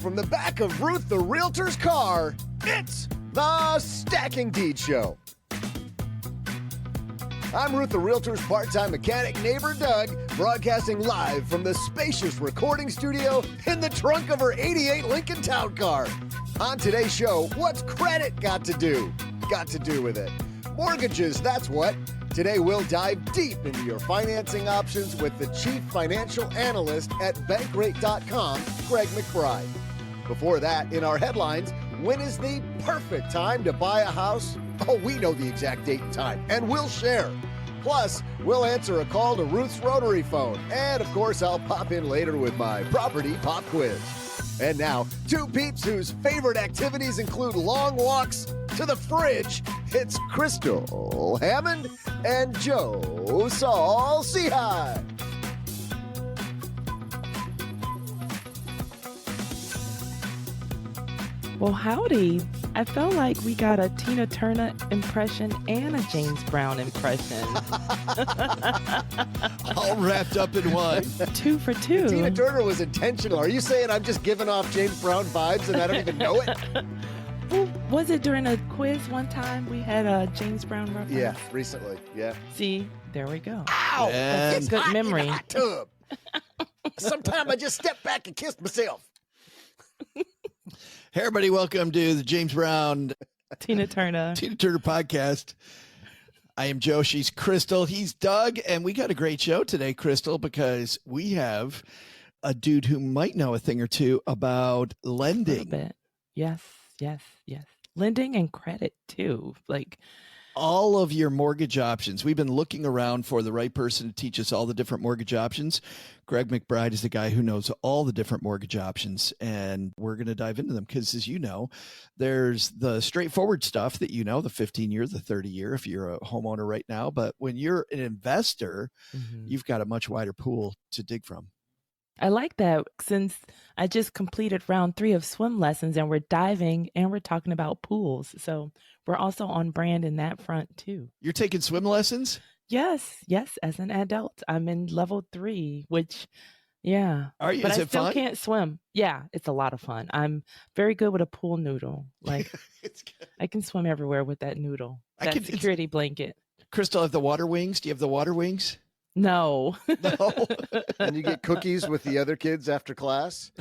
from the back of Ruth the Realtor's car, it's the Stacking Deed Show. I'm Ruth the Realtor's part-time mechanic neighbor, Doug, broadcasting live from the spacious recording studio in the trunk of her 88 Lincoln Town Car. On today's show, what's credit got to do with it? Mortgages, that's what. Today, we'll dive deep into your financing options with the Chief Financial Analyst at Bankrate.com, Greg McBride. Before that, in our headlines, when is the perfect time to buy a house? Oh, we know the exact date and time, and we'll share. Plus, we'll answer a call to Ruth's rotary phone. And, of course, I'll pop in later with my property pop quiz. And now, two peeps whose favorite activities include long walks to the fridge. It's Crystal Hammond and Joe Saul Seahigh. Well, howdy. I felt like we got a Tina Turner impression and a James Brown impression. All wrapped up in one. 2 for 2. Tina Turner was intentional. Are you saying I'm just giving off James Brown vibes and I don't even know it? Well, was it during a quiz one time we had a James Brown reference? Yeah, recently. Yeah. See, there we go. Ow! That's It's good hot memory. in the hot tub. Sometimes I just step back and kiss myself. Hey, everybody, welcome to the James Brown Tina Turner podcast. I am Joe. She's Crystal. He's Doug. And we got a great show today, Crystal, because we have a dude who might know a thing or two about lending. A little bit. Yes. Lending and credit, too. Like all of your mortgage options. We've been looking around for the right person to teach us all the different mortgage options. Greg McBride is the guy who knows all the different mortgage options, and we're going to dive into them because, as you know, there's the straightforward stuff that you know, the 15-year, the 30-year, if you're a homeowner right now. But when you're an investor, you've got a much wider pool to dig from. I like that since I just completed round 3 of swim lessons and we're diving and we're talking about pools. So we're also on brand in that front too. You're taking swim lessons? Yes. As an adult, I'm in level 3, which, yeah. Are you? But Is I it still fun? can't swim. Yeah, it's a lot of fun. I'm very good with a pool noodle. Like I can swim everywhere with that noodle, that security blanket. Crystal, have the water wings? Do you have the water wings? No. No. And you get cookies with the other kids after class?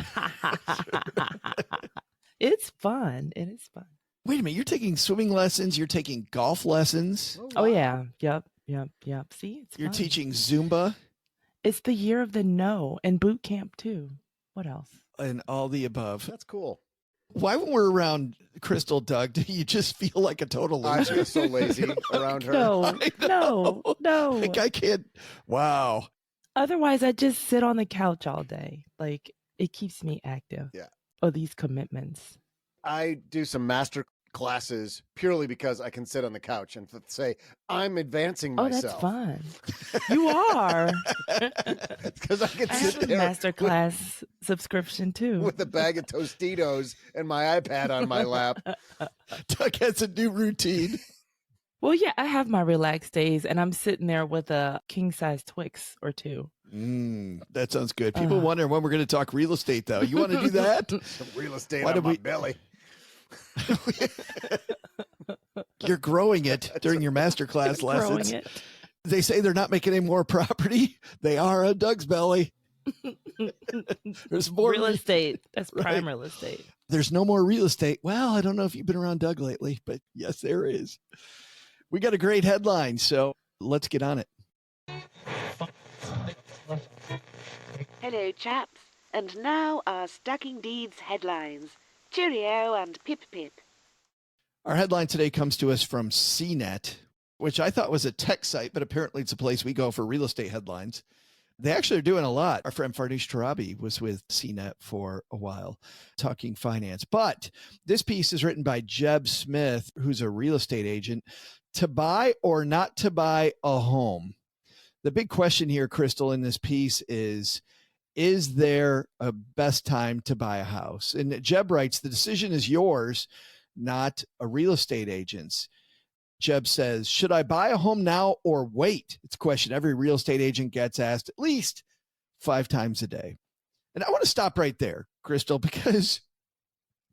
It's fun. It is fun. Wait a minute. You're taking swimming lessons. You're taking golf lessons. Oh, yeah. Yep. See, it's You're fun. teaching Zumba. It's the year of the no and boot camp too. What else? And all the above. That's cool. Why, when we're around Crystal, Doug, do you just feel like a total I loser? feel so lazy around her. No. Like I can't. Wow. Otherwise, I just sit on the couch all day. Like it keeps me active. Yeah. Oh, these commitments. I do some master classes purely because I can sit on the couch and say, I'm advancing myself. Oh, that's fun. You are. Because I can I have sit a there masterclass subscription too. with a bag of Tostitos and my iPad on my lap. Doug has a new routine. Well, yeah, I have my relaxed days and I'm sitting there with a king size Twix or 2. That sounds good. People wonder when we're going to talk real estate, though. You want to do that? Some real estate on my belly. You're growing it during your masterclass lessons. Growing it. They say they're not making any more property. They are on Doug's belly. There's more real estate. That's prime Right. real estate. There's no more real estate. Well, I don't know if you've been around Doug lately, but yes, there is. We got a great headline, so let's get on it. Hello, chaps. And now our Stacking Deeds headlines. Cheerio and pip pip. Our headline today comes to us from CNET, which I thought was a tech site, but apparently it's a place we go for real estate headlines. They actually are doing a lot. Our friend Furnish Tarabi was with CNET for a while talking finance. But this piece is written by Jeb Smith, who's a real estate agent. To buy or not to buy a home? The big question here, Crystal, in this piece is there a best time to buy a house? And Jeb writes, the decision is yours, not a real estate agent's. Jeb says, should I buy a home now or wait? It's a question every real estate agent gets asked at least 5 times a day. And I want to stop right there, Crystal, because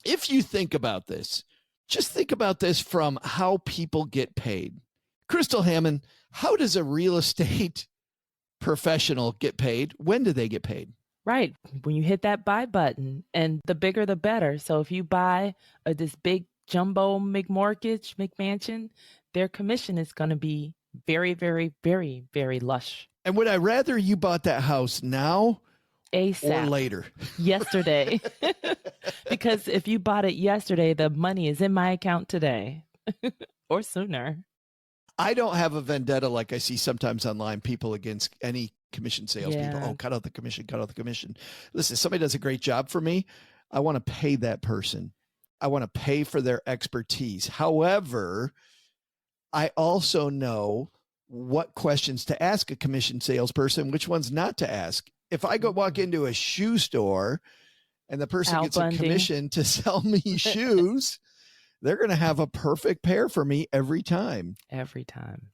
if you think about this, just think about this from how people get paid. Crystal Hammond, how does a real estate professional get paid? When do they get paid? Right. When you hit that buy button, and the bigger, the better. So if you buy this big jumbo McMansion, their commission is going to be very, very, very, very lush. And would I rather you bought that house now ASAP. or later? Yesterday. Because if you bought it yesterday, the money is in my account today or sooner. I don't have a vendetta like I see sometimes online, people against any commission salespeople. Yeah. Oh, cut out the commission, cut out the commission. Listen, if somebody does a great job for me, I want to pay that person. I want to pay for their expertise. However, I also know what questions to ask a commission salesperson, which ones not to ask. If I go walk into a shoe store and the person gets a commission to sell me shoes, they're going to have a perfect pair for me every time. Every time.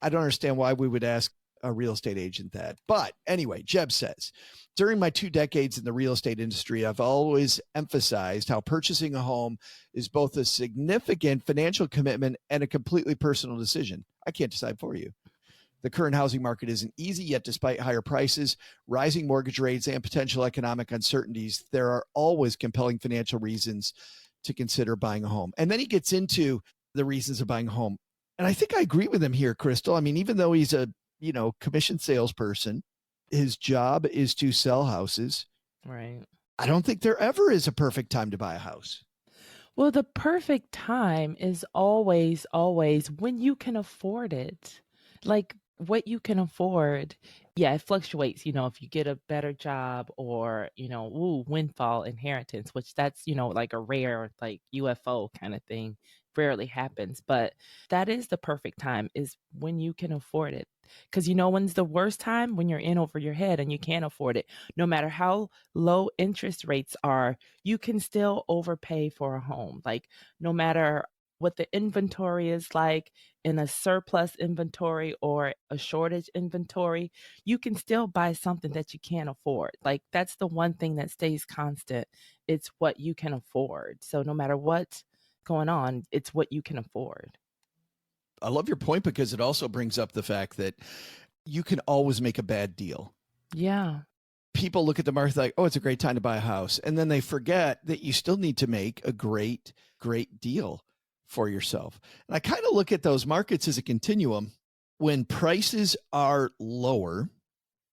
I don't understand why we would ask a real estate agent that. But anyway, Jeb says, during my 2 decades in the real estate industry, I've always emphasized how purchasing a home is both a significant financial commitment and a completely personal decision. I can't decide for you. The current housing market isn't easy, yet despite higher prices, rising mortgage rates, and potential economic uncertainties, there are always compelling financial reasons to consider buying a home. And then he gets into the reasons of buying a home. And I think I agree with him here, Crystal. I mean, even though he's a, commission salesperson, his job is to sell houses. Right. I don't think there ever is a perfect time to buy a house. Well, the perfect time is always when you can afford it. Like what you can afford. Yeah, it fluctuates, if you get a better job or, windfall inheritance, which that's, like a rare, like UFO kind of thing, rarely happens. But that is the perfect time, is when you can afford it. Because when's the worst time? When you're in over your head and you can't afford it. No matter how low interest rates are, you can still overpay for a home. Like no matter what the inventory is like, in a surplus inventory or a shortage inventory, you can still buy something that you can't afford. Like that's the one thing that stays constant. It's what you can afford. So no matter what's going on, it's what you can afford. I love your point because it also brings up the fact that you can always make a bad deal. Yeah. People look at the market like, oh, it's a great time to buy a house. And then they forget that you still need to make a great, great deal for yourself. And I kind of look at those markets as a continuum. When prices are lower,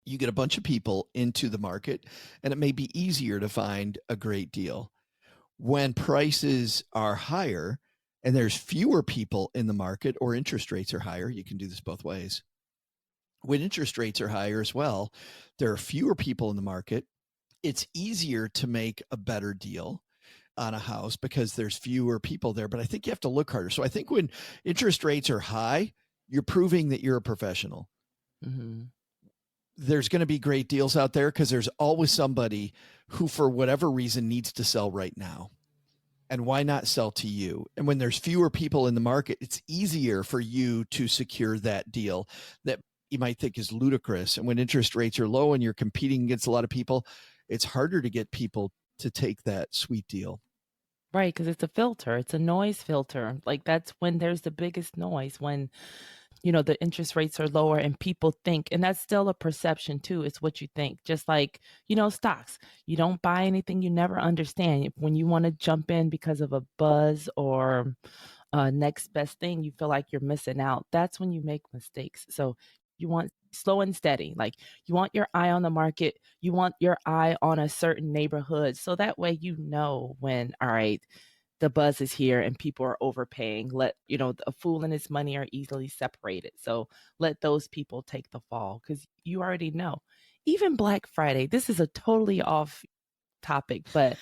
you get a bunch of people into the market and it may be easier to find a great deal. When prices are higher and there's fewer people in the market, or interest rates are higher, you can do this both ways. When interest rates are higher as well, there are fewer people in the market. It's easier to make a better deal on a house because there's fewer people there, but I think you have to look harder. So I think when interest rates are high, you're proving that you're a professional. Mm-hmm. There's going to be great deals out there because there's always somebody who, for whatever reason, needs to sell right now. And why not sell to you? And when there's fewer people in the market, it's easier for you to secure that deal that you might think is ludicrous. And when interest rates are low and you're competing against a lot of people, it's harder to get people to take that sweet deal. Right, because it's a filter. It's a noise filter. Like that's when there's the biggest noise, when the interest rates are lower and people think, and that's still a perception too. It's what you think. Just like, stocks, you don't buy anything you never understand. When you want to jump in because of a buzz or next best thing, you feel like you're missing out. That's when you make mistakes. So you want slow and steady. Like you want your eye on the market. You want your eye on a certain neighborhood. So that way, when, all right, the buzz is here and people are overpaying. Let, a fool and his money are easily separated. So let those people take the fall because you already know. Even Black Friday, this is a totally off topic, but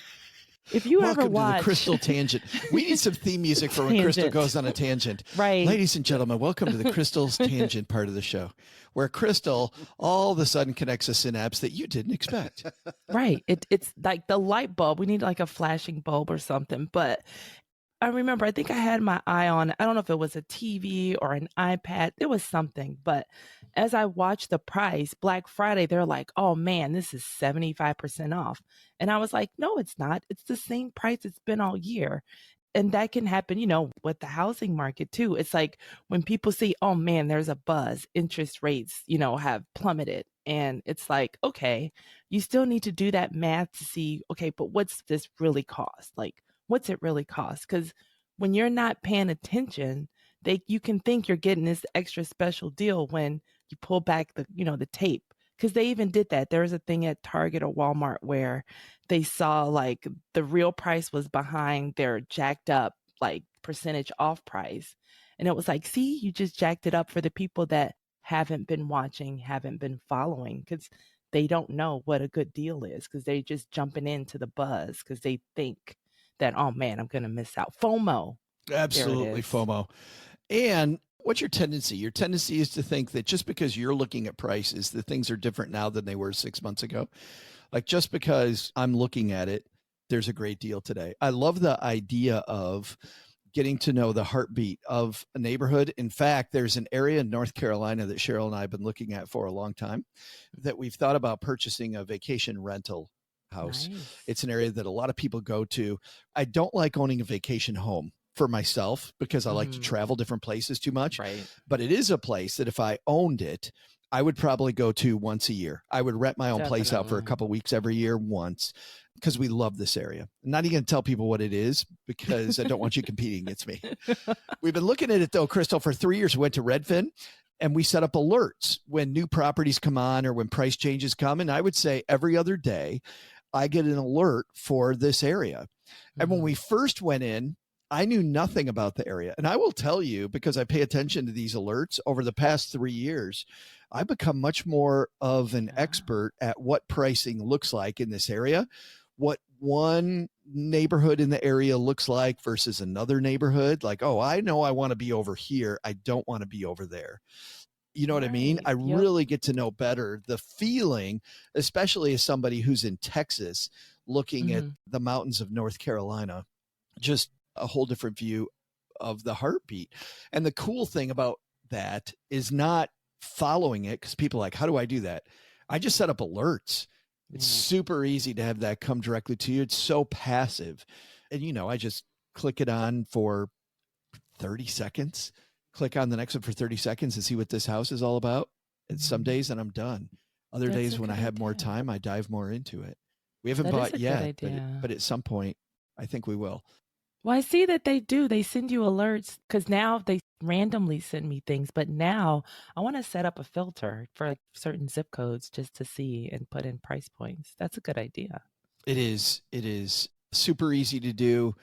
if you Welcome ever watch to the Crystal Tangent. We need some theme music for when Crystal goes on a tangent. Right. Ladies and gentlemen, welcome to the Crystal's Tangent part of the show, where Crystal all of a sudden connects a synapse that you didn't expect. Right. It's like the light bulb. We need like a flashing bulb or something. But I remember, I think I had my eye on, I don't know if it was a TV or an iPad. It was something. But as I watched the price, Black Friday, they're like, oh man, this is 75% off. And I was like, no, it's not. It's the same price it's been all year. And that can happen, with the housing market too. It's like when people see, oh man, there's a buzz, interest rates, have plummeted. And it's like, okay, you still need to do that math to see, okay, but what's this really cost? Like, what's it really cost? Because when you're not paying attention, you can think you're getting this extra special deal when you pull back the tape. Because they even did that. There was a thing at Target or Walmart where they saw like the real price was behind their jacked up like percentage off price. And it was like, see, you just jacked it up for the people that haven't been watching, haven't been following, because they don't know what a good deal is, because they just jumping into the buzz because they think that, oh man, I'm going to miss out. FOMO. Absolutely FOMO. And what's your tendency? Your tendency is to think that just because you're looking at prices, that things are different now than they were 6 months ago. Like just because I'm looking at it, there's a great deal today. I love the idea of getting to know the heartbeat of a neighborhood. In fact, there's an area in North Carolina that Cheryl and I have been looking at for a long time that we've thought about purchasing a vacation rental house. Nice. It's an area that a lot of people go to. I don't like owning a vacation home for myself because I like to travel different places too much. Right. But it is a place that if I owned it, I would probably go to once a year. I would rent my own place out for a couple of weeks every year once because we love this area. I'm not even going to tell people what it is because I don't want you competing against me. We've been looking at it though, Crystal, for 3 years. We went to Redfin and we set up alerts when new properties come on or when price changes come. And I would say every other day I get an alert for this area. And when we first went in, I knew nothing about the area. And I will tell you, because I pay attention to these alerts over the past 3 years, I've become much more of an expert at what pricing looks like in this area, what one neighborhood in the area looks like versus another neighborhood. Like, oh, I know I want to be over here. I don't want to be over there. You know what I mean? I really get to know better the feeling, especially as somebody who's in Texas looking at the mountains of North Carolina, just a whole different view of the heartbeat. And the cool thing about that is not following it, because people are like, how do I do that? I just set up alerts. It's super easy to have that come directly to you. It's so passive. And, I just click it on for 30 seconds, click on the next one for 30 seconds and see what this house is all about. And some days and I'm done. Other days when I have more time, I dive more into it. We haven't bought yet, but at some point, I think we will. Well, I see that they do. They send you alerts because now they randomly send me things. But now I want to set up a filter for like certain zip codes just to see and put in price points. That's a good idea. It is. It is super easy to do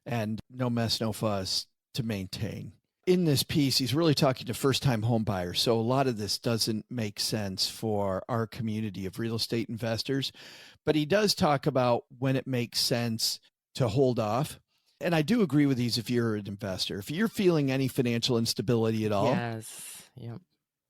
and no mess, no fuss to maintain. In this piece, he's really talking to first-time home buyers. So a lot of this doesn't make sense for our community of real estate investors. But he does talk about when it makes sense to hold off. And I do agree with these if you're an investor. If you're feeling any financial instability at all,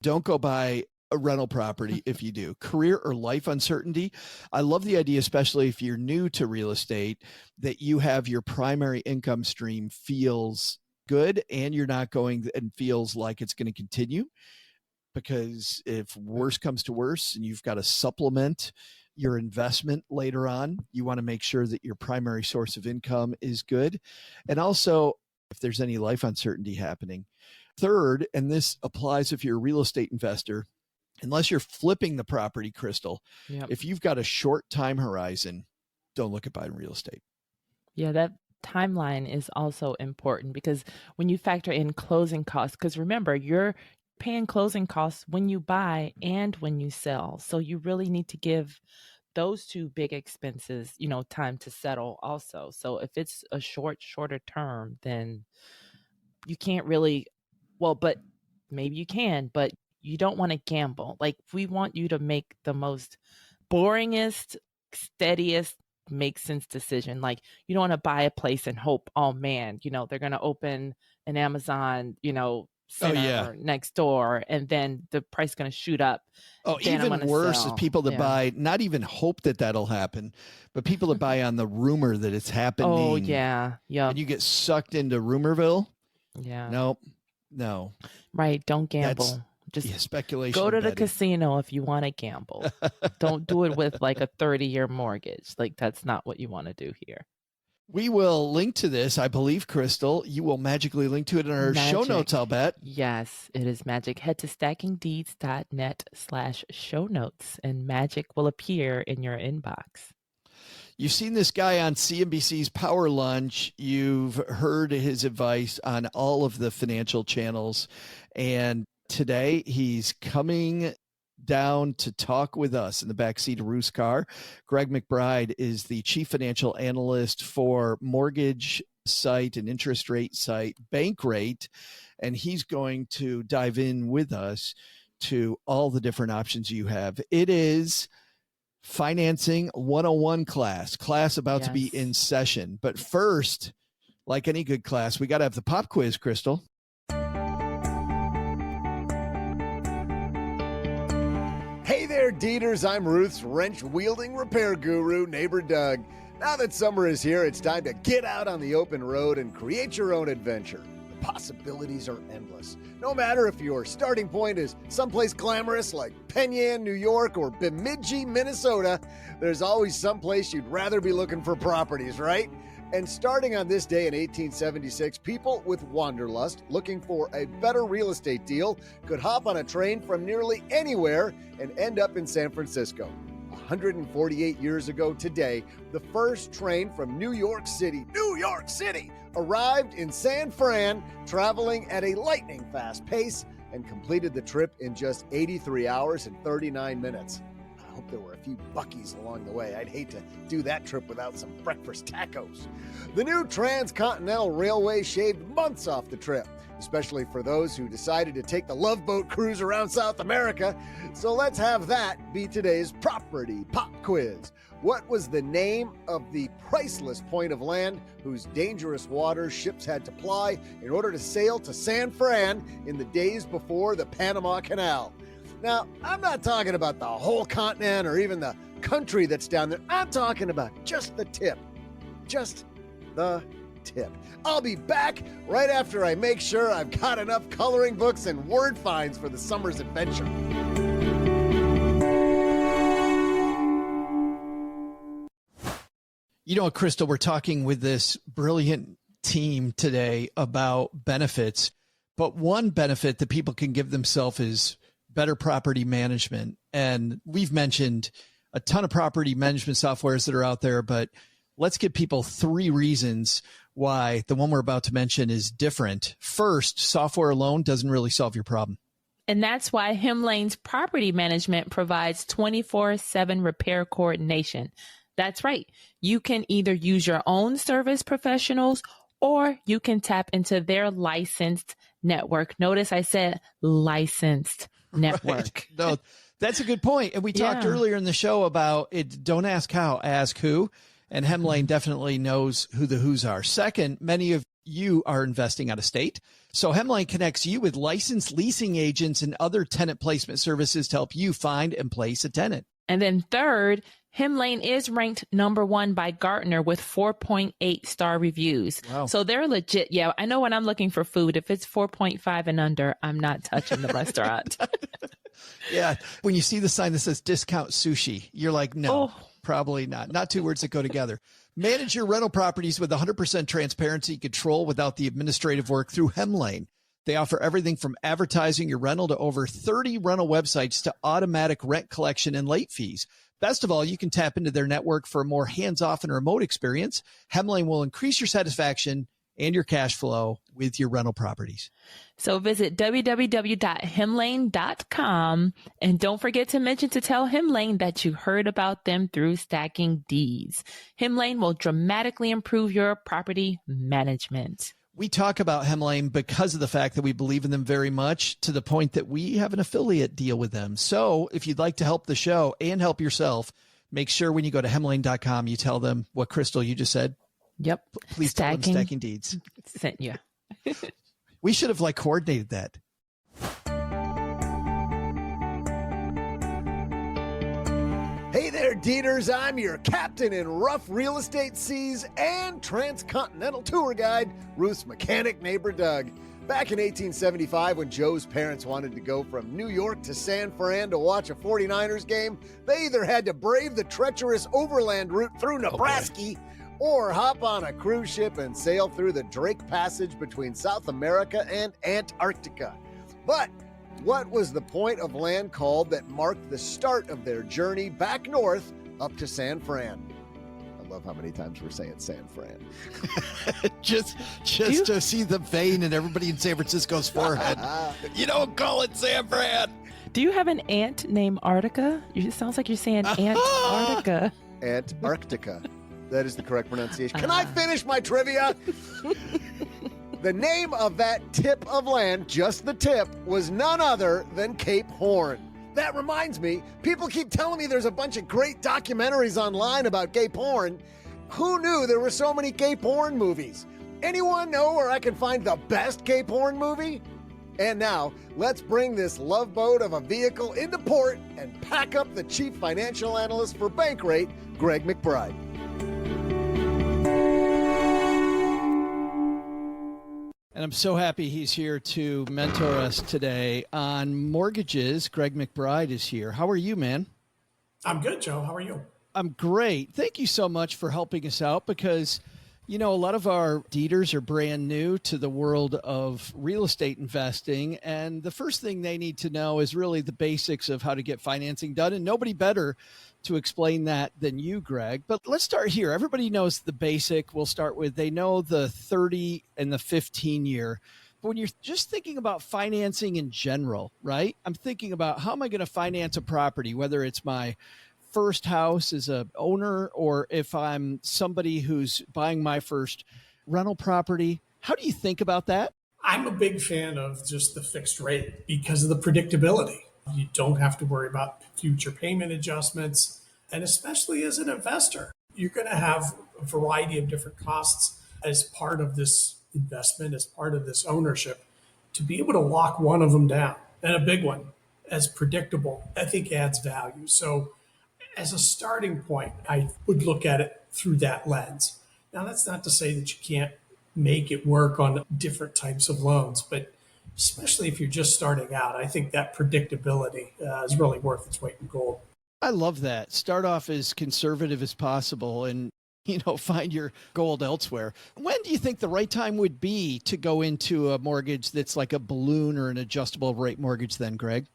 don't go buy a rental property if you do. Career or life uncertainty. I love the idea, especially if you're new to real estate, that you have your primary income stream feels good and you're not going and feels like it's going to continue. Because if worse comes to worse and you've got to supplement your investment later on, you want to make sure that your primary source of income is good. And also, if there's any life uncertainty happening. Third, and this applies if you're a real estate investor, unless you're flipping the property, Crystal, if you've got a short time horizon, don't look at buying real estate. Yeah, that timeline is also important because when you factor in closing costs, because remember, you're paying closing costs when you buy and when you sell. So you really need to give those two big expenses, time to settle also. So if it's a shorter term, then you can't really, but maybe you can, but you don't want to gamble. Like we want you to make the most boringest, steadiest, make sense decision. Like you don't want to buy a place and hope, oh man, they're going to open an Amazon, center next door, and then the price is going to shoot up. Oh, then even worse is people that buy, not even hope that that'll happen, but people that buy on the rumor that it's happening. Oh, yeah. Yeah. And you get sucked into Rumorville. Yeah. No. Right. Don't gamble. Just speculation. Go to the casino if you want to gamble. Don't do it with like a 30-year mortgage. Like, that's not what you want to do here. We will link to this, I believe, Crystal. You will magically link to it in our show notes, I'll bet. Yes, it is magic. Head to stackingdeeds.net/show notes, and magic will appear in your inbox. You've seen this guy on CNBC's Power Lunch. You've heard his advice on all of the financial channels. And today he's coming down to talk with us in the backseat of Ruth's car. Greg McBride is the chief financial analyst for mortgage site and interest rate site Bankrate, and he's going to dive in with us to all the different options you have. It is Financing 101 class about to be in session. But first, like any good class, we got to have the pop quiz, Crystal. Hey there, Deeders. I'm Ruth's wrench-wielding repair guru, neighbor Doug. Now that summer is here, it's time to get out on the open road and create your own adventure. The possibilities are endless. No matter if your starting point is someplace glamorous like Penn, New York, or Bemidji, Minnesota, there's always someplace you'd rather be looking for properties, right? And starting on this day in 1876, people with wanderlust looking for a better real estate deal could hop on a train from nearly anywhere and end up in San Francisco. 148 years ago today, the first train from New York City, arrived in San Fran, traveling at a lightning-fast pace and completed the trip in just 83 hours and 39 minutes. I hope there were a few Buc-ee's along the way. I'd hate to do that trip without some breakfast tacos. The new Transcontinental Railway shaved months off the trip, especially for those who decided to take the Love Boat cruise around South America. So let's have that be today's property pop quiz. What was the name of the priceless point of land whose dangerous waters ships had to ply in order to sail to San Fran in the days before the Panama Canal? Now, I'm not talking about the whole continent or even the country that's down there. I'm talking about just the tip. Just the tip. I'll be back right after I make sure I've got enough coloring books and word finds for the summer's adventure. You know, Crystal, we're talking with this brilliant team today about benefits, but one benefit that people can give themselves is better property management. And we've mentioned a ton of property management softwares that are out there, but let's give people 3 reasons why the one we're about to mention is different. First, software alone doesn't really solve your problem. And that's why Hemlane's property management provides 24/7 repair coordination. That's right. You can either use your own service professionals or you can tap into their licensed network. Notice I said licensed network. Right. No, that's a good point. And we talked earlier in the show about it. Don't ask how, ask who. And Hemlane definitely knows who the who's are. Second, many of you are investing out of state. So Hemlane connects you with licensed leasing agents and other tenant placement services to help you find and place a tenant. And then third, Hemlane is ranked #1 by Gartner with 4.8 star reviews. Wow. So they're legit. Yeah, I know when I'm looking for food, if it's 4.5 and under, I'm not touching the restaurant. Yeah. When you see the sign that says discount sushi, you're like, no, probably not. Not 2 words that go together. Manage your rental properties with 100% transparency and control without the administrative work through Hemlane. They offer everything from advertising your rental to over 30 rental websites to automatic rent collection and late fees. Best of all, you can tap into their network for a more hands-off and remote experience. Hemlane will increase your satisfaction and your cash flow with your rental properties. So visit www.hemlane.com and don't forget to mention to tell Hemlane that you heard about them through Stacking Deeds. Hemlane will dramatically improve your property management. We talk about Hemlane because of the fact that we believe in them very much, to the point that we have an affiliate deal with them. So if you'd like to help the show and help yourself, make sure when you go to hemlane.com, you tell them what, Crystal, you just said. Yep. Please tell them Stacking Deeds sent you. We should have coordinated that. Hey there, Deeters. I'm your captain in rough real estate seas and transcontinental tour guide, Ruth's mechanic neighbor, Doug. Back in 1875, when Joe's parents wanted to go from New York to San Fran to watch a 49ers game, they either had to brave the treacherous overland route through Nebraska or hop on a cruise ship and sail through the Drake Passage between South America and Antarctica. But what was the point of land called that marked the start of their journey back north up to San Fran? I love how many times we're saying San Fran. just to see the vein in everybody in San Francisco's forehead. You don't call it San Fran. Do you have an aunt named Arctica? It sounds like you're saying Antarctica. Antarctica. That is the correct pronunciation. Can I finish my trivia? The name of that tip of land, just the tip, was none other than Cape Horn. That reminds me, people keep telling me there's a bunch of great documentaries online about Cape Horn. Who knew there were so many Cape Horn movies? Anyone know where I can find the best Cape Horn movie? And now, let's bring this love boat of a vehicle into port and pack up the chief financial analyst for Bankrate, Greg McBride. And I'm so happy he's here to mentor us today on mortgages. Greg McBride is here. How are you, man? I'm good, Joe. How are you? I'm great. Thank you so much for helping us out because, a lot of our deeders are brand new to the world of real estate investing. And the first thing they need to know is really the basics of how to get financing done. And nobody better to explain that than you, Greg. But let's start here. Everybody knows the basic. We'll start with, they know the 30 and the 15 year. But when you're just thinking about financing in general, right? I'm thinking about how am I going to finance a property, whether it's my first house as a owner or if I'm somebody who's buying my first rental property. How do you think about that? I'm a big fan of just the fixed rate because of the predictability. You don't have to worry about future payment adjustments. And especially as an investor, you're going to have a variety of different costs as part of this investment, as part of this ownership. To be able to lock one of them down, and a big one, as predictable, I think adds value. So as a starting point, I would look at it through that lens. Now, that's not to say that you can't make it work on different types of loans, but especially if you're just starting out, I think that predictability is really worth its weight in gold. I love that. Start off as conservative as possible and, find your gold elsewhere. When do you think the right time would be to go into a mortgage that's like a balloon or an adjustable rate mortgage then, Greg?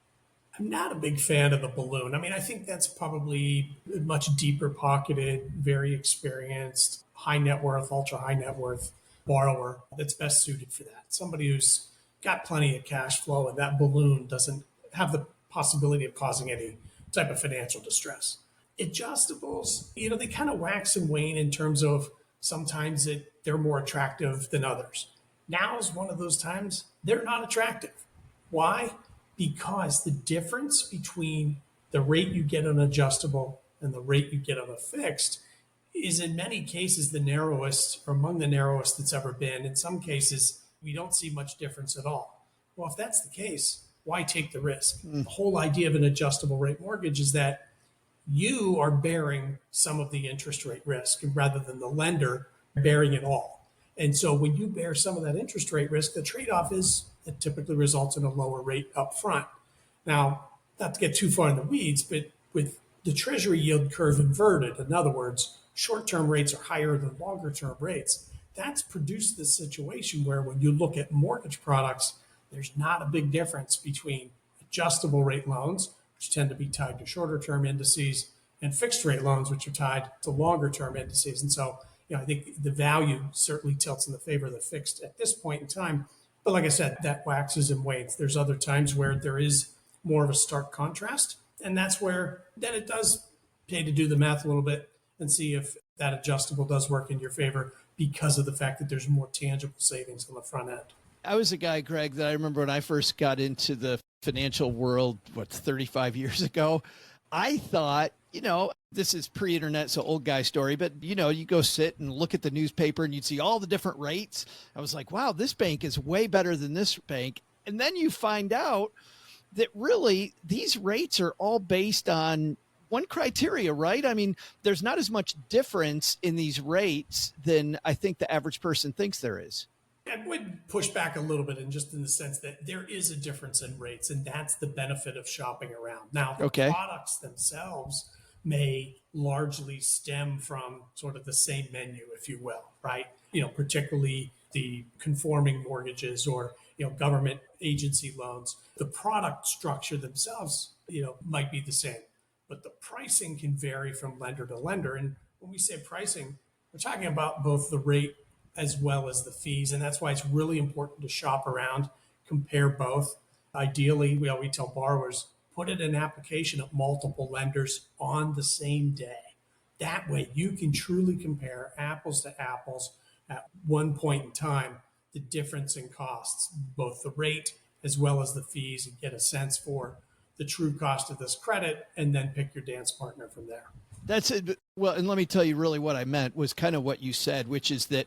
I'm not a big fan of the balloon. I mean, I think that's probably a much deeper pocketed, very experienced, high net worth, ultra high net worth borrower that's best suited for that. Somebody who's got plenty of cash flow and that balloon doesn't have the possibility of causing any type of financial distress. Adjustables, they kind of wax and wane in terms of sometimes they're more attractive than others. Now is one of those times they're not attractive. Why? Because the difference between the rate you get on adjustable and the rate you get on a fixed is in many cases the narrowest or among the narrowest that's ever been. In some cases, we don't see much difference at all. Well, if that's the case, why take the risk? The whole idea of an adjustable rate mortgage is that you are bearing some of the interest rate risk rather than the lender bearing it all. And so when you bear some of that interest rate risk, the trade-off is it typically results in a lower rate up front. Now, not to get too far in the weeds, but with the treasury yield curve inverted, in other words, short-term rates are higher than longer-term rates, that's produced this situation where when you look at mortgage products, there's not a big difference between adjustable rate loans, which tend to be tied to shorter term indices, and fixed rate loans, which are tied to longer term indices. And so, I think the value certainly tilts in the favor of the fixed at this point in time. But like I said, that waxes and wanes. There's other times where there is more of a stark contrast. And that's where then it does pay to do the math a little bit and see if that adjustable does work in your favor because of the fact that there's more tangible savings on the front end. I was a guy, Greg, that I remember when I first got into the financial world, 35 years ago, I thought, this is pre-internet, so old guy story, but you know, you go sit and look at the newspaper and you'd see all the different rates. I was like, wow, this bank is way better than this bank. And then you find out that really these rates are all based on one criteria, right? I mean, there's not as much difference in these rates than I think the average person thinks there is. I would push back a little bit in just in the sense that there is a difference in rates, and that's the benefit of shopping around. Now, the products themselves may largely stem from sort of the same menu, if you will, right? You know, particularly the conforming mortgages or, you know, government agency loans. The product structure themselves, you know, might be the same, but the pricing can vary from lender to lender. And when we say pricing, we're talking about both the rate as well as the fees. And that's why it's really important to shop around, compare both. Ideally, we always tell borrowers, put in an application at multiple lenders on the same day. That way you can truly compare apples to apples at one point in time, the difference in costs, both the rate as well as the fees, and get a sense for the true cost of this credit, and then pick your dance partner from there. That's it. Well, and let me tell you really what I meant was kind of what you said, which is that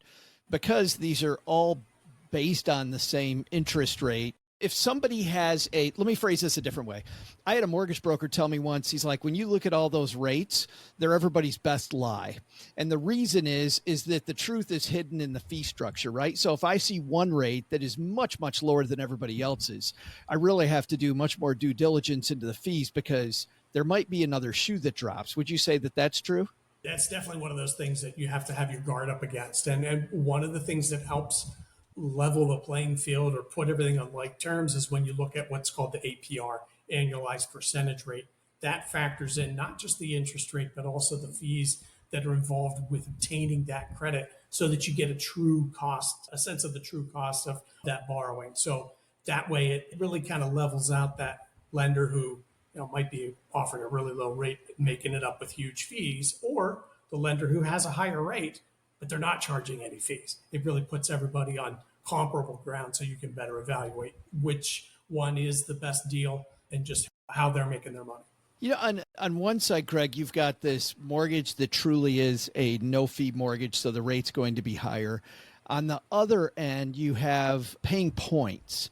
because these are all based on the same interest rate, if somebody has let me phrase this a different way. I had a mortgage broker tell me once, he's like, when you look at all those rates, they're everybody's best lie. And the reason is that the truth is hidden in the fee structure, right? So if I see one rate that is much, much lower than everybody else's, I really have to do much more due diligence into the fees because there might be another shoe that drops. Would you say that that's true? That's definitely one of those things that you have to have your guard up against. And one of the things that helps level the playing field or put everything on like terms is when you look at what's called the APR, annualized percentage rate. That factors in not just the interest rate, but also the fees that are involved with obtaining that credit so that you get a true cost, a sense of the true cost of that borrowing. So that way it really kind of levels out that lender who, you know, might be offering a really low rate, making it up with huge fees, or the lender who has a higher rate, but they're not charging any fees. It really puts everybody on comparable ground so you can better evaluate which one is the best deal and just how they're making their money. You know, on one side, Greg, you've got this mortgage that truly is a no-fee mortgage, so the rate's going to be higher. On the other end, you have paying points.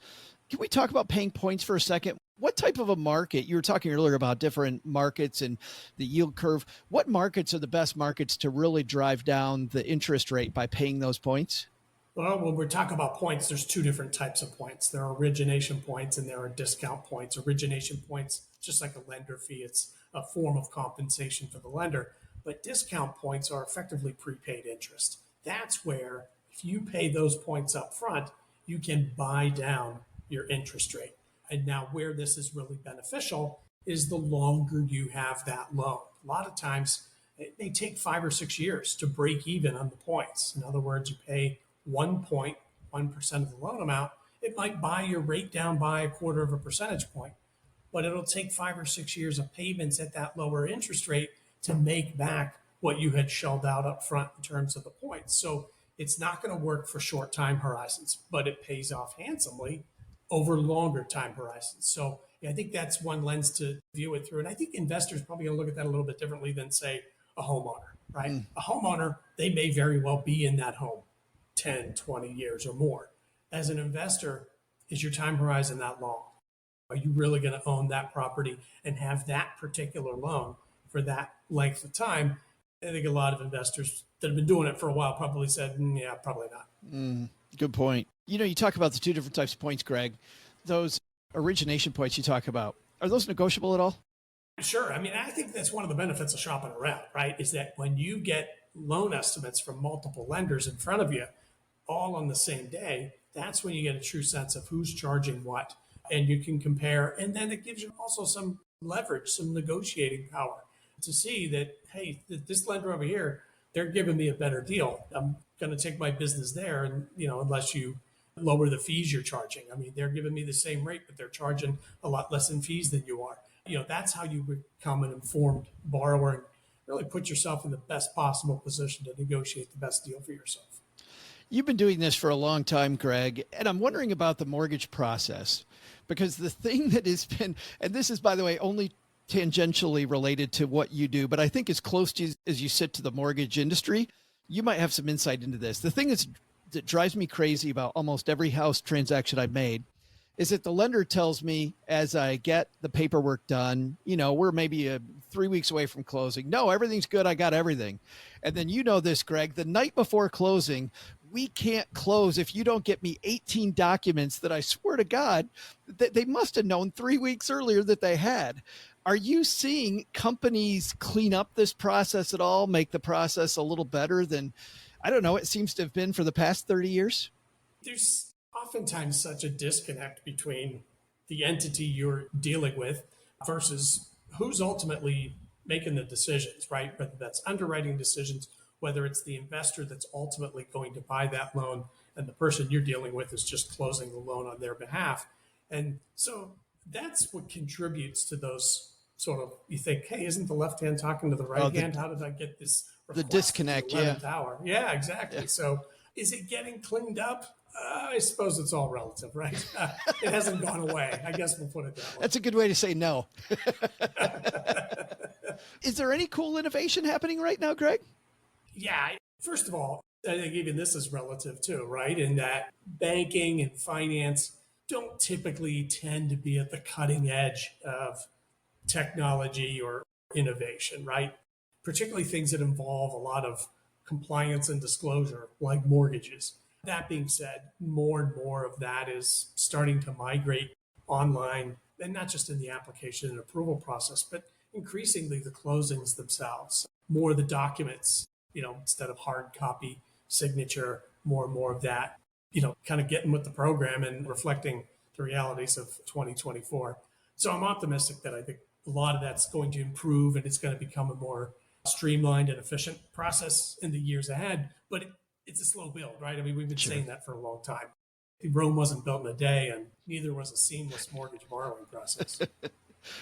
Can we talk about paying points for a second? What type of a market, you were talking earlier about different markets and the yield curve. What markets are the best markets to really drive down the interest rate by paying those points? Well, when we're talking about points, there's two different types of points. There are origination points and there are discount points. Origination points, just like a lender fee, it's a form of compensation for the lender. But discount points are effectively prepaid interest. That's where if you pay those points up front, you can buy down your interest rate. And now where this is really beneficial is the longer you have that loan. A lot of times it may take 5 or 6 years to break even on the points. In other words, you pay 1.1% of the loan amount. It might buy your rate down by 1/4 of a percentage point, but it'll take 5 or 6 years of payments at that lower interest rate to make back what you had shelled out up front in terms of the points. So it's not going to work for short time horizons, but it pays off handsomely over longer time horizons. So yeah, I think that's one lens to view it through. And I think investors probably going to look at that a little bit differently than, say, a homeowner, right? A homeowner, they may very well be in that home 10, 20 years or more. As an investor, is your time horizon that long? Are you really going to own that property and have that particular loan for that length of time? I think a lot of investors that have been doing it for a while probably said, yeah, probably not. Good point. You know, you talk about the two different types of points, Greg. Those origination points you talk about, are those negotiable at all? Sure. I mean, I think that's one of the benefits of shopping around, right? Is that when you get loan estimates from multiple lenders in front of you, all on the same day, that's when you get a true sense of who's charging what, and you can compare. And then it gives you also some leverage, some negotiating power to see that, hey, this lender over here, they're giving me a better deal. I'm going to take my business there. And, you know, unless you lower the fees you're charging. I mean, they're giving me the same rate, but they're charging a lot less in fees than you are. You know, that's how you become an informed borrower and really put yourself in the best possible position to negotiate the best deal for yourself. You've been doing this for a long time, Greg, and I'm wondering about the mortgage process, because the thing that has been, and this is, by the way, only tangentially related to what you do, but I think as close to as you sit to the mortgage industry, you might have some insight into this. The thing that drives me crazy about almost every house transaction I've made is that the lender tells me as I get the paperwork done, we're maybe 3 weeks away from closing. No, everything's good. I got everything. And then this, Greg, the night before closing, we can't close if you don't get me 18 documents that I swear to God that they must have known 3 weeks earlier that they had. Are you seeing companies clean up this process at all, make the process a little better than, I don't know, it seems to have been for the past 30 years? There's oftentimes such a disconnect between the entity you're dealing with versus who's ultimately making the decisions, right? Whether that's underwriting decisions, whether it's the investor that's ultimately going to buy that loan and the person you're dealing with is just closing the loan on their behalf. And so that's what contributes to those sort of, you think, hey, isn't the left hand talking to the right hand? How did I get this? The disconnect, the 11th hour? Yeah, exactly. Yeah. So is it getting cleaned up? I suppose it's all relative, right? It hasn't gone away. I guess we'll put it that way. That's a good way to say no. Is there any cool innovation happening right now, Greg? Yeah. First of all, I think even this is relative too, right? In that banking and finance don't typically tend to be at the cutting edge of technology or innovation, right? Particularly things that involve a lot of compliance and disclosure, like mortgages. That being said, more and more of that is starting to migrate online, and not just in the application and approval process, but increasingly the closings themselves. More of the documents, instead of hard copy signature, more and more of that, kind of getting with the program and reflecting the realities of 2024. So I'm optimistic that I think a lot of that's going to improve and it's going to become a more streamlined and efficient process in the years ahead. But it's a slow build, right? I mean, we've been saying that for a long time. Rome wasn't built in a day, and neither was a seamless mortgage borrowing process.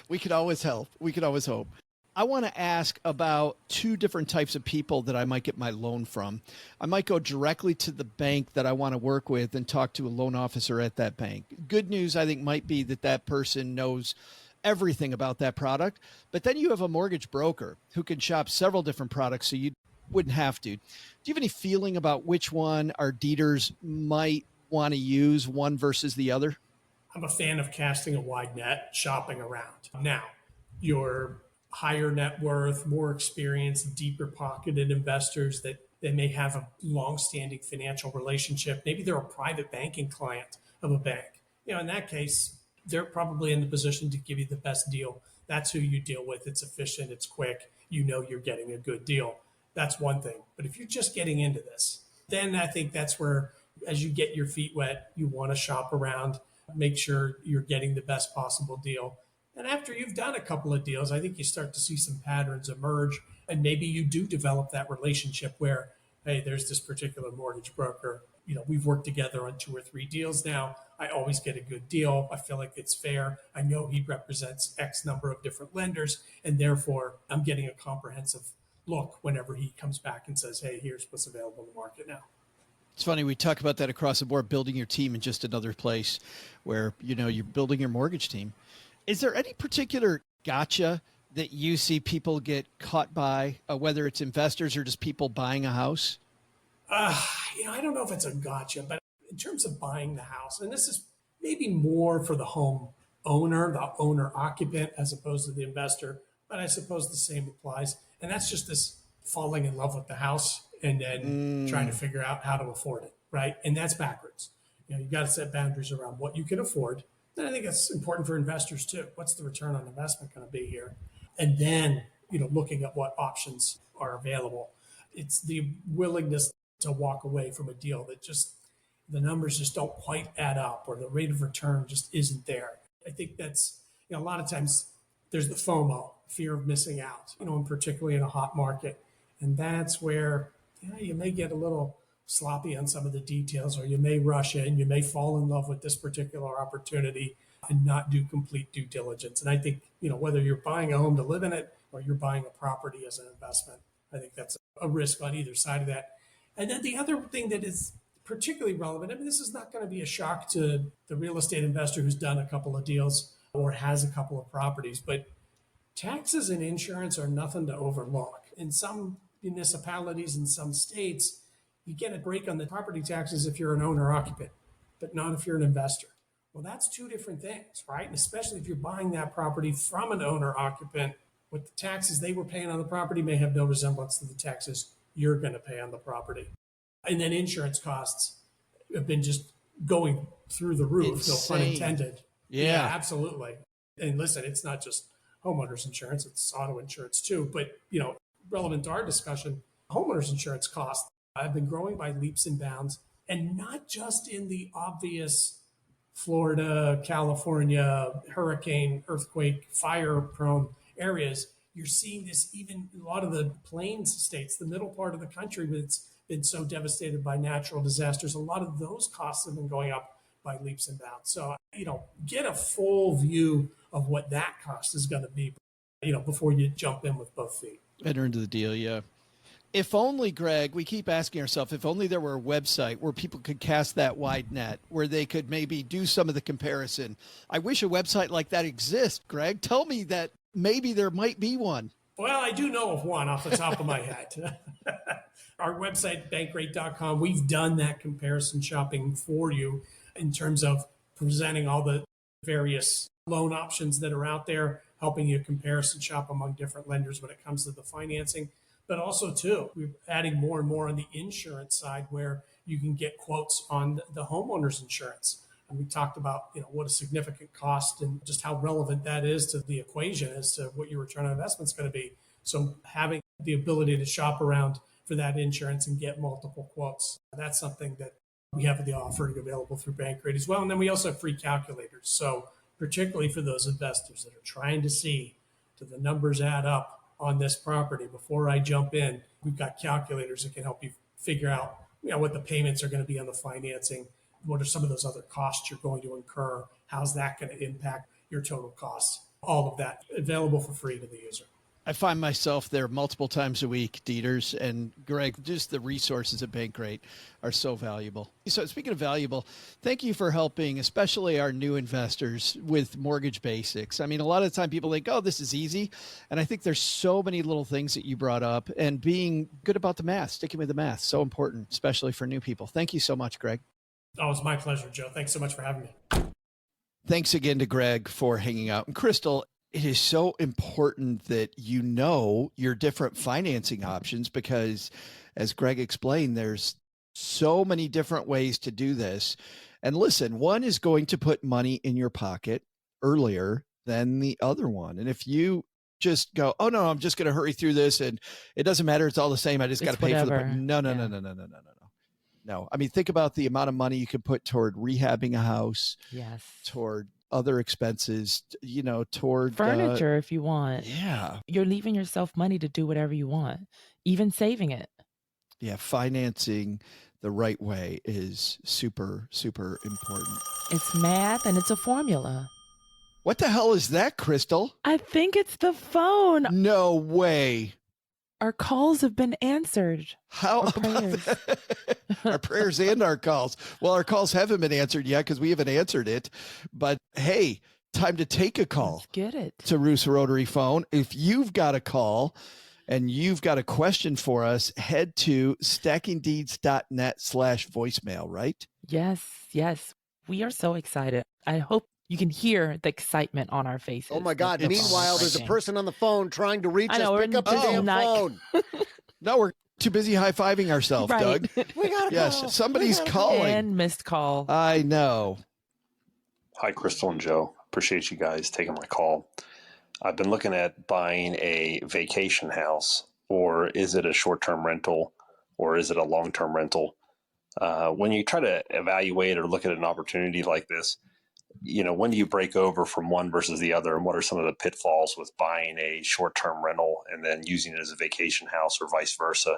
We could always help. We could always hope. I want to ask about two different types of people that I might get my loan from. I might go directly to the bank that I want to work with and talk to a loan officer at that bank. Good news, I think, might be that that person knows everything about that product. But then you have a mortgage broker who can shop several different products, so you wouldn't have to. Do you have any feeling about which one our deeders might want to use, one versus the other? I'm a fan of casting a wide net, shopping around. Now, your higher net worth, more experienced, deeper pocketed investors that they may have a long-standing financial relationship. Maybe they're a private banking client of a bank. In that case, they're probably in the position to give you the best deal. That's who you deal with. It's efficient, it's quick. You're getting a good deal. That's one thing. But if you're just getting into this, then I think that's where, as you get your feet wet, you want to shop around, make sure you're getting the best possible deal. And after you've done a couple of deals, I think you start to see some patterns emerge. And maybe you do develop that relationship where, hey, there's this particular mortgage broker. We've worked together on 2 or 3 deals now. I always get a good deal. I feel like it's fair. I know he represents X number of different lenders, and therefore I'm getting a comprehensive look whenever he comes back and says, hey, here's what's available in the market now. It's funny, we talk about that across the board, building your team in just another place where, you're building your mortgage team. Is there any particular gotcha that you see people get caught by, whether it's investors or just people buying a house? I don't know if it's a gotcha, but in terms of buying the house, and this is maybe more for the home owner, the owner occupant, as opposed to the investor, but I suppose the same applies. And that's just this falling in love with the house and then trying to figure out how to afford it, right? And that's backwards. You've got to set boundaries around what you can afford. And I think that's important for investors too. What's the return on investment going to be here? And then, looking at what options are available. It's the willingness to walk away from a deal that just, the numbers just don't quite add up, or the rate of return just isn't there. I think that's, a lot of times there's the FOMO, fear of missing out, and particularly in a hot market. And that's where, you may get a little sloppy on some of the details, or you may rush in, you may fall in love with this particular opportunity and not do complete due diligence. And I think, whether you're buying a home to live in it or you're buying a property as an investment, I think that's a risk on either side of that. And then the other thing that is particularly relevant, this is not going to be a shock to the real estate investor who's done a couple of deals or has a couple of properties, but taxes and insurance are nothing to overlook. In some municipalities, in some states, you get a break on the property taxes if you're an owner occupant, but not if you're an investor. Well, that's two different things, right? And especially if you're buying that property from an owner occupant, what the taxes they were paying on the property may have no resemblance to the taxes you're going to pay on the property. And then insurance costs have been just going through the roof, Insane. no pun intended. Yeah, absolutely. And listen, it's not just homeowners insurance, it's auto insurance too. But, relevant to our discussion, homeowners insurance costs have been growing by leaps and bounds, and not just in the obvious Florida, California, hurricane, earthquake, fire prone areas. You're seeing this even in a lot of the plains states, the middle part of the country, that's been so devastated by natural disasters. A lot of those costs have been going up by leaps and bounds. So, get a full view of what that cost is going to be, before you jump in with both feet. Enter into the deal, yeah. If only, Greg, we keep asking ourselves, if only there were a website where people could cast that wide net, where they could maybe do some of the comparison. I wish a website like that exists, Greg. Tell me that maybe there might be one. Well, I do know of one off the top of my head. Our website, bankrate.com, we've done that comparison shopping for you in terms of presenting all the various loan options that are out there, helping you comparison shop among different lenders when it comes to the financing. But also, too, we're adding more and more on the insurance side where you can get quotes on the homeowner's insurance. And we talked about, what a significant cost and just how relevant that is to the equation as to what your return on investment is going to be. So having the ability to shop around for that insurance and get multiple quotes, that's something that we have the offering available through Bankrate as well. And then we also have free calculators. So particularly for those investors that are trying to see, do the numbers add up on this property before I jump in, we've got calculators that can help you figure out, what the payments are going to be on the financing. What are some of those other costs you're going to incur? How's that going to impact your total costs? All of that available for free to the user. I find myself there multiple times a week, Dieters, and Greg, just the resources at Bankrate are so valuable. So speaking of valuable, thank you for helping, especially our new investors with mortgage basics. I mean, a lot of the time people think, oh, this is easy. And I think there's so many little things that you brought up, and being good about the math, sticking with the math, so important, especially for new people. Thank you so much, Greg. Oh, it's my pleasure, Joe. Thanks so much for having me. Thanks again to Greg for hanging out. And Crystal, it is so important that you know your different financing options because, as Greg explained, there's so many different ways to do this. And listen, one is going to put money in your pocket earlier than the other one. And if you just go, oh, no, I'm just going to hurry through this and it doesn't matter, it's all the same, I just got to pay for the... No. No. I mean, think about the amount of money you can put toward rehabbing a house. Yes. Toward other expenses, toward furniture if you want. Yeah. You're leaving yourself money to do whatever you want, even saving it. Yeah. Financing the right way is super, super important. It's math and it's a formula. What the hell is that, Crystal? I think it's the phone. No way. Our calls have been answered. How our prayers. Our prayers and our calls. Well, our calls haven't been answered yet because we haven't answered it. But hey, time to take a call. Let's get it. To Roos Rotary Phone. If you've got a call and you've got a question for us, head to stackingdeeds.net/voicemail, right? Yes. We are so excited. I hope you can hear the excitement on our faces. Oh my God. Meanwhile, there's a person on the phone trying to reach us. Pick up the damn phone. No, we're too busy high-fiving ourselves, right. Doug. We got to Yes, somebody's calling. And missed call. I know. Hi, Crystal and Joe. Appreciate you guys taking my call. I've been looking at buying a vacation house, or is it a short-term rental, or is it a long-term rental? When you try to evaluate or look at an opportunity like this, when do you break over from one versus the other, and what are some of the pitfalls with buying a short-term rental and then using it as a vacation house or vice versa?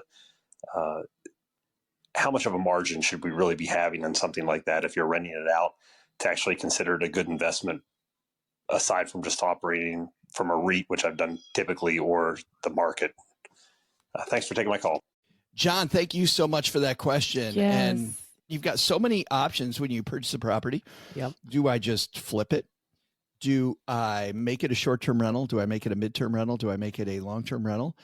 How much of a margin should we really be having on something like that if you're renting it out to actually consider it a good investment, aside from just operating from a REIT, which I've done typically, or the market? Thanks for taking my call. John, thank you so much for that question. Yes. And you've got so many options when you purchase a property. Yep. Do I just flip it? Do I make it a short-term rental? Do I make it a midterm rental? Do I make it a long-term rental?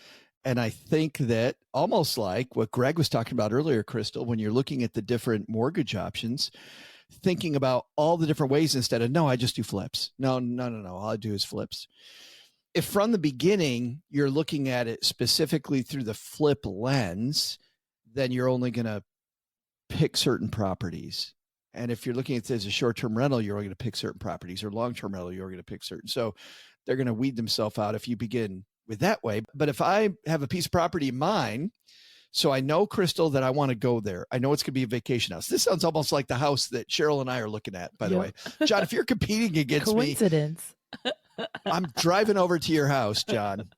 And I think that almost like what Greg was talking about earlier, Crystal, when you're looking at the different mortgage options, thinking about all the different ways instead of, no, I just do flips. No. All I do is flips. If from the beginning you're looking at it specifically through the flip lens, then you're only going to pick certain properties. And if you're looking at this as a short-term rental, you're only going to pick certain properties, or long-term rental, you're going to pick certain. So they're going to weed themselves out if you begin with that way. But if I have a piece of property in mind, so I know, Crystal, that I want to go there. I know it's going to be a vacation house. This sounds almost like the house that Cheryl and I are looking at, by the way. John, if you're competing against Coincidence. me, I'm driving over to your house, John,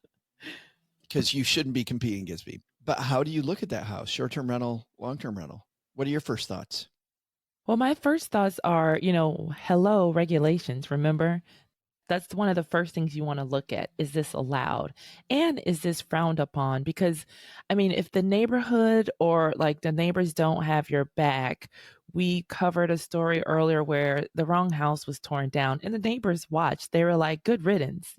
because you shouldn't be competing against me. But how do you look at that house? Short-term rental, long-term rental? What are your first thoughts? Well, my first thoughts are, hello, regulations. Remember, that's one of the first things you want to look at. Is this allowed? And is this frowned upon? Because, if the neighborhood or like the neighbors don't have your back, we covered a story earlier where the wrong house was torn down and the neighbors watched. They were like, good riddance,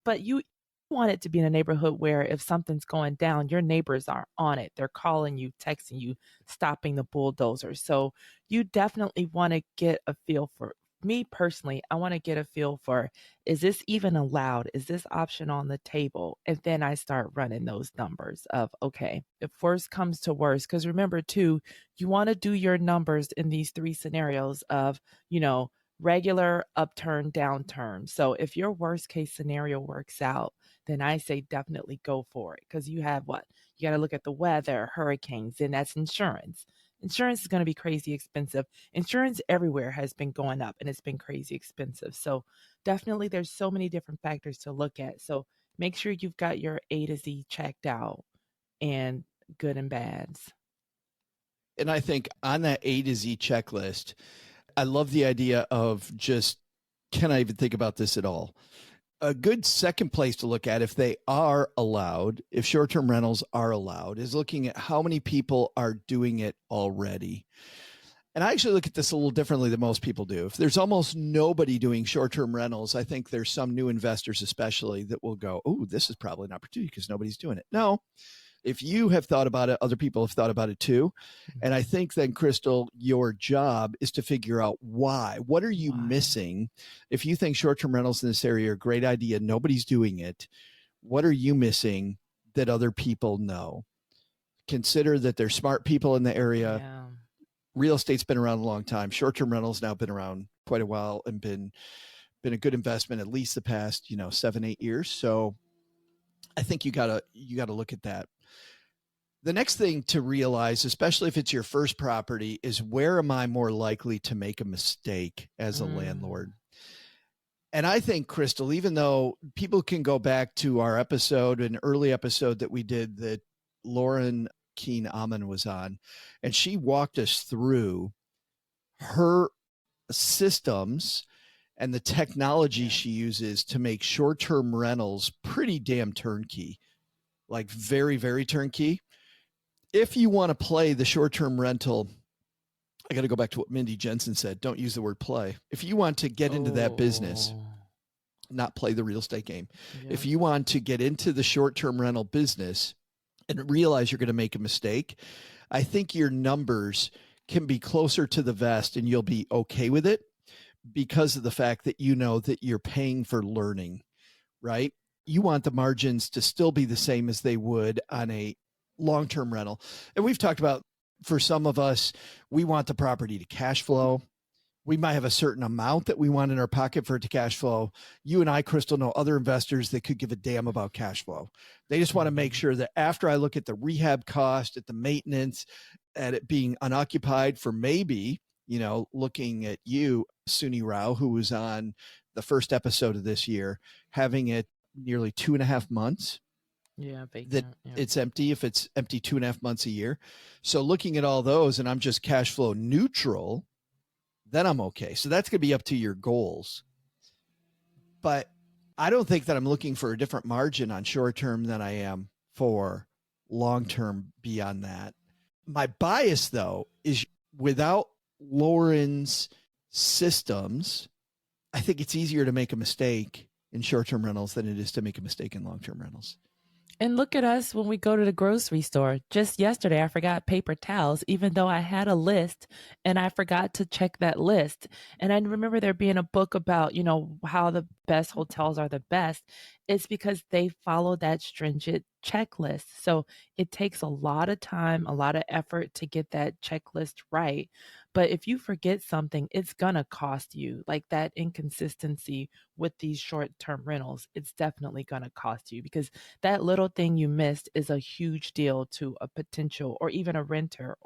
but you want it to be in a neighborhood where if something's going down, your neighbors are on it. They're calling you, texting you, stopping the bulldozer. So you definitely want to get a feel for, me personally, I want to get a feel for, is this even allowed? Is this option on the table? And then I start running those numbers of, okay, if worst comes to worst, because remember too, you want to do your numbers in these three scenarios of, regular, upturn, downturn. So if your worst case scenario works out, then I say definitely go for it, because you have what? You got to look at the weather, hurricanes, and that's insurance. Insurance is going to be crazy expensive. Insurance everywhere has been going up and it's been crazy expensive. So definitely there's so many different factors to look at. So make sure you've got your A to Z checked out and good and bads. And I think on that A to Z checklist, I love the idea of just, can I even think about this at all? A good second place to look at, if they are allowed, if short-term rentals are allowed, is looking at how many people are doing it already. And I actually look at this a little differently than most people do. If there's almost nobody doing short-term rentals, I think there's some new investors especially that will go, oh, this is probably an opportunity because nobody's doing it. No. If you have thought about it, other people have thought about it too. And I think then, Crystal, your job is to figure out why. What are you missing? If you think short-term rentals in this area are a great idea, nobody's doing it, what are you missing that other people know? Consider that there's smart people in the area. Yeah. Real estate's been around a long time. Short-term rentals now been around quite a while and been a good investment at least the past, 7-8 years. So I think you gotta look at that. The next thing to realize, especially if it's your first property, is where am I more likely to make a mistake as a landlord? And I think, Crystal, even though people can go back to our episode, an early episode that we did that Lauren Keen Amon was on, and she walked us through her systems and the technology she uses to make short-term rentals pretty damn turnkey, like very, very turnkey. If you want to play the short-term rental, I got to go back to what Mindy Jensen said. Don't use the word play. If you want to get into that business, not play the real estate game. Yeah. If you want to get into the short-term rental business and realize you're going to make a mistake, I think your numbers can be closer to the vest and you'll be okay with it because of the fact that you know that you're paying for learning, right? You want the margins to still be the same as they would on a long-term rental. And we've talked about, for some of us, we want the property to cash flow. We might have a certain amount that we want in our pocket for it to cash flow. You and I, Crystal, know other investors that could give a damn about cash flow. They just want to make sure that after I look at the rehab cost, at the maintenance, at it being unoccupied for maybe, looking at you, Suni Rao, who was on the first episode of this year, having it nearly 2.5 months. Yeah, that it's empty, if it's empty 2.5 months a year. So looking at all those and I'm just cash flow neutral, then I'm okay. So that's going to be up to your goals. But I don't think that I'm looking for a different margin on short term than I am for long term beyond that. My bias, though, is without Lauren's systems I think it's easier to make a mistake in short-term rentals than it is to make a mistake in long-term rentals. And look at us when we go to the grocery store. Just yesterday, I forgot paper towels, even though I had a list and I forgot to check that list. And I remember there being a book about, how the best hotels are the best. It's because they follow that stringent checklist. So it takes a lot of time, a lot of effort to get that checklist right. But if you forget something, it's going to cost you. Like that inconsistency with these short-term rentals, it's definitely going to cost you because that little thing you missed is a huge deal to a potential or even a renter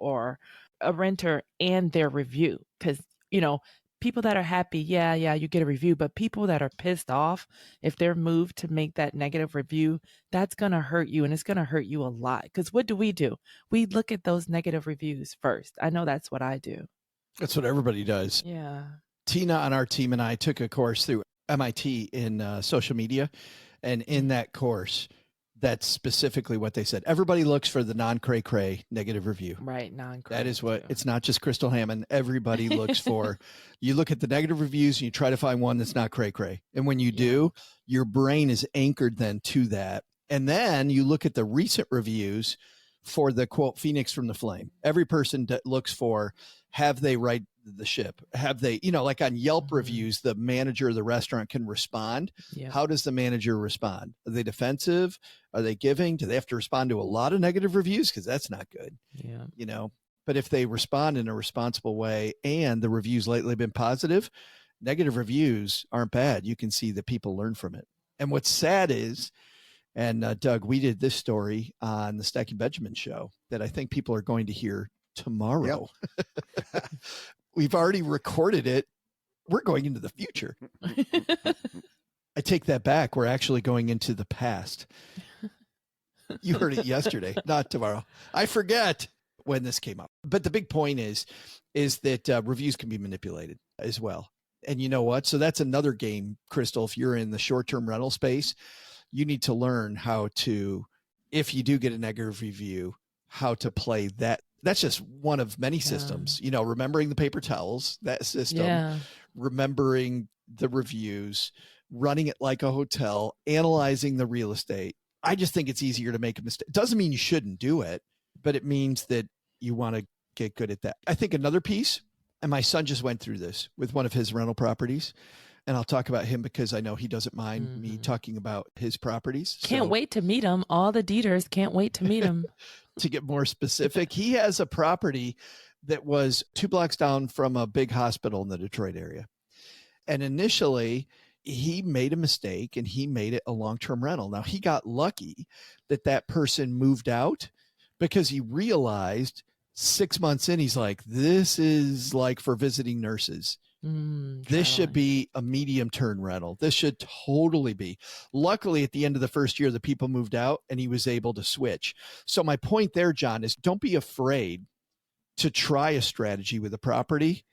and their review. Because, people that are happy, yeah, you get a review, but people that are pissed off, if they're moved to make that negative review, that's going to hurt you and it's going to hurt you a lot. Because what do? We look at those negative reviews first. I know that's what I do. That's what everybody does. Yeah. Tina on our team and I took a course through MIT in social media. And in that course, that's specifically what they said. Everybody looks for the non-cray-cray negative review. Right, non-cray. That is what, it's not just Crystal Hammond. Everybody looks for, you look at the negative reviews and you try to find one that's not cray-cray. And when you do, your brain is anchored then to that. And then you look at the recent reviews for the quote, Phoenix from the Flame. Every person that looks for, have they right the ship? Have they, like on Yelp reviews, the manager of the restaurant can respond. Yeah. How does the manager respond? Are they defensive? Are they giving? Do they have to respond to a lot of negative reviews? Because that's not good. Yeah. But if they respond in a responsible way and the reviews lately have been positive, negative reviews aren't bad. You can see that people learn from it. And what's sad is, and Doug, we did this story on the Stacking Benjamin show that I think people are going to hear tomorrow. Yep. We've already recorded it. We're going into the future. I take that back. We're actually going into the past. You heard it yesterday, not tomorrow. I forget when this came up. But the big point is that reviews can be manipulated as well. And you know what? So that's another game, Crystal. If you're in the short-term rental space, you need to learn how to, if you do get a negative review, how to play that. That's just one of many systems, remembering the paper towels, that system, remembering the reviews, running it like a hotel, analyzing the real estate. I just think it's easier to make a mistake. It doesn't mean you shouldn't do it, but it means that you want to get good at that. I think another piece, and my son just went through this with one of his rental properties, and I'll talk about him because I know he doesn't mind me talking about his properties. Can't wait to meet him. All the Dieters can't wait to meet him. To get more specific, he has a property that was 2 blocks down from a big hospital in the Detroit area. And initially, he made a mistake and he made it a long-term rental. Now, he got lucky that person moved out because he realized 6 months in, he's like, this is like for visiting nurses. This should be a medium-term rental. This should totally be. Luckily, at the end of the first year, the people moved out and he was able to switch. So my point there, John, is don't be afraid to try a strategy with a property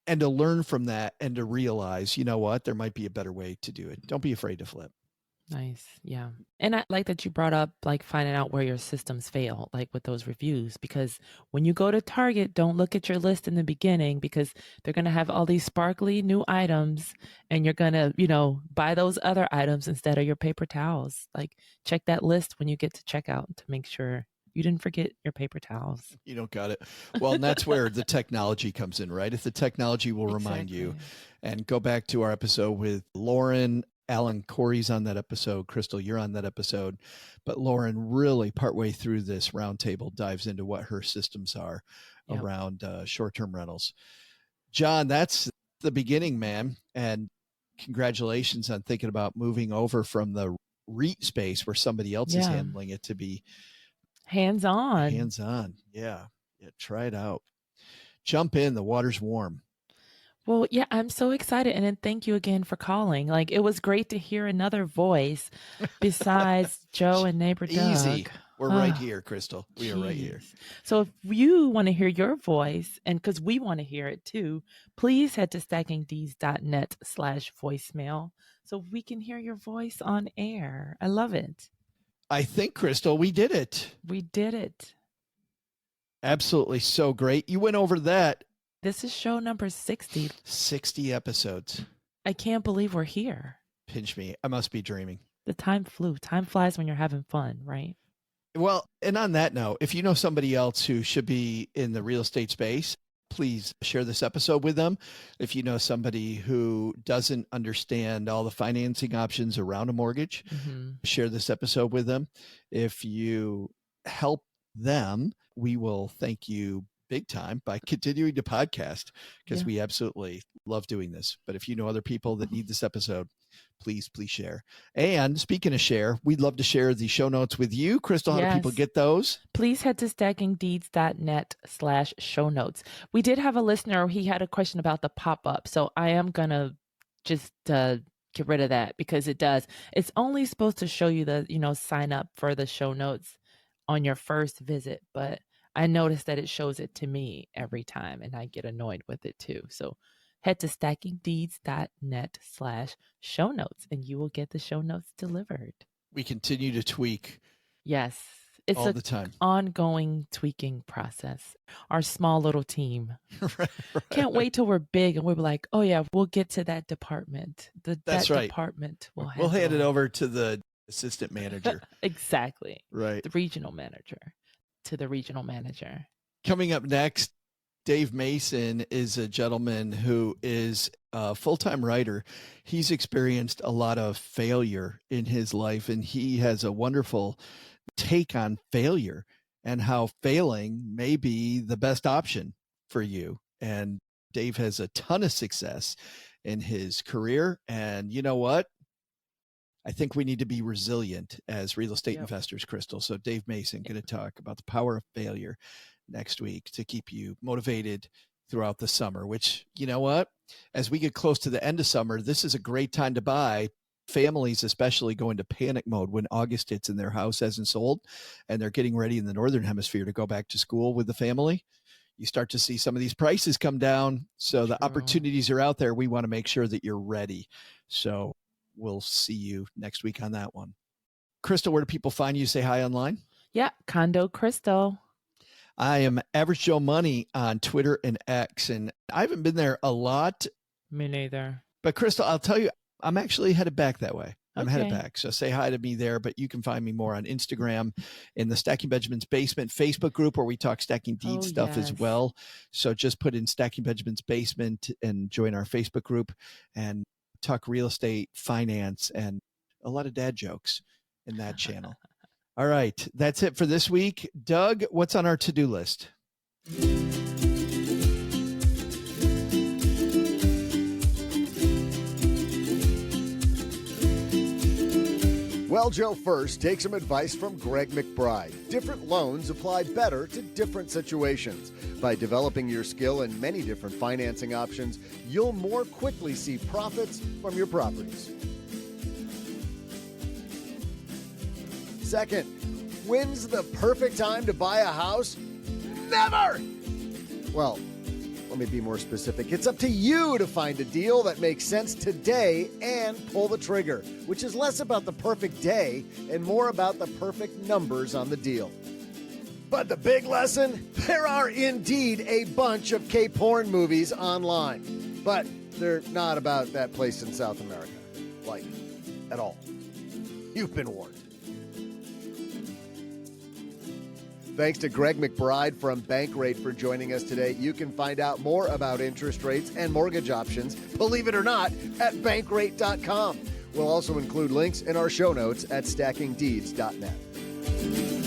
and to learn from that and to realize, you know what, there might be a better way to do it. Don't be afraid to flip. Nice. Yeah. And I like that you brought up like finding out where your systems fail, like with those reviews, because when you go to Target, don't look at your list in the beginning because they're going to have all these sparkly new items and you're going to, buy those other items instead of your paper towels. Like check that list when you get to checkout to make sure you didn't forget your paper towels. You don't got it. Well, and that's where the technology comes in, right? If the technology will remind you, and go back to our episode with Lauren, Alan Corey's on that episode. Crystal, you're on that episode. But Lauren really partway through this roundtable dives into what her systems are around short-term rentals. John, that's the beginning, man. And congratulations on thinking about moving over from the REIT space where somebody else is handling it to be hands-on. Hands-on. Yeah. Try it out. Jump in. The water's warm. Well, yeah, I'm so excited. And then thank you again for calling. Like, it was great to hear another voice besides Joe and neighbor Doug. Easy. We're right here, Crystal. We are right here. So if you want to hear your voice, and because we want to hear it too, please head to stackingdeeds.net/voicemail so we can hear your voice on air. I love it. I think, Crystal, we did it. We did it. Absolutely. So great. You went over that. This is show number 60. 60 episodes. I can't believe we're here. Pinch me. I must be dreaming. The time flew. Time flies when you're having fun, right? Well, and on that note, if you know somebody else who should be in the real estate space, please share this episode with them. If you know somebody who doesn't understand all the financing options around a mortgage, share this episode with them. If you help them, we will thank you big time by continuing to podcast, because we absolutely love doing this. But if you know other people that need this episode, please share. And speaking of share, we'd love to share the show notes with you. Crystal, how do people get those? Please head to stackingdeeds.net/show notes. We did have a listener. He had a question about the pop-up. So I am going to just get rid of that, because it's only supposed to show you the, sign up for the show notes on your first visit. But I noticed that it shows it to me every time, and I get annoyed with it too. So head to stackingdeeds.net/show notes, and you will get the show notes delivered. We continue to tweak. Yes. It's all the time. Ongoing tweaking process. Our small little team. Right. Can't wait till we're big and we'll be like, oh yeah, we'll get to that department. That's right. Department will we'll hand it over to the assistant manager. Exactly. Right. The regional manager to the regional manager. Coming up next, Dave Mason is a gentleman who is a full-time writer. He's experienced a lot of failure in his life, and he has a wonderful take on failure and how failing may be the best option for you. And Dave has a ton of success in his career. And you know what? I think we need to be resilient as real estate investors, Crystal. So Dave Mason going to talk about the power of failure next week to keep you motivated throughout the summer, which, you know what, as we get close to the end of summer, this is a great time to buy. Families especially go into panic mode when August hits and their house hasn't sold and they're getting ready in the Northern Hemisphere to go back to school with the family. You start to see some of these prices come down. So the opportunities are out there. We want to make sure that you're ready. So we'll see you next week on that one. Crystal, where do people find you? Say hi online. Yeah. Condo Crystal. I am Average Joe Money on Twitter and X, and I haven't been there a lot. Me neither. But Crystal, I'll tell you, I'm actually headed back that way. I'm Okay. headed back. So say hi to me there, but you can find me more on Instagram in the Stacking Benjamins Basement Facebook group where we talk Stacking Deeds stuff as yes. well. So just put in Stacking Benjamins Basement and join our Facebook group and talk real estate, finance, and a lot of dad jokes in that channel. All right. That's it for this week. Doug, what's on our to-do list? Well, Joe, first, take some advice from Greg McBride. Different loans apply better to different situations. By developing your skill in many different financing options, you'll more quickly see profits from your properties. Second, when's the perfect time to buy a house? Never! Well, let me be more specific. It's up to you to find a deal that makes sense today and pull the trigger, which is less about the perfect day and more about the perfect numbers on the deal. But the big lesson? There are indeed a bunch of K-porn movies online, but they're not about that place in South America, like, at all. You've been warned. Thanks to Greg McBride from Bankrate for joining us today. You can find out more about interest rates and mortgage options, believe it or not, at bankrate.com. We'll also include links in our show notes at stackingdeeds.net.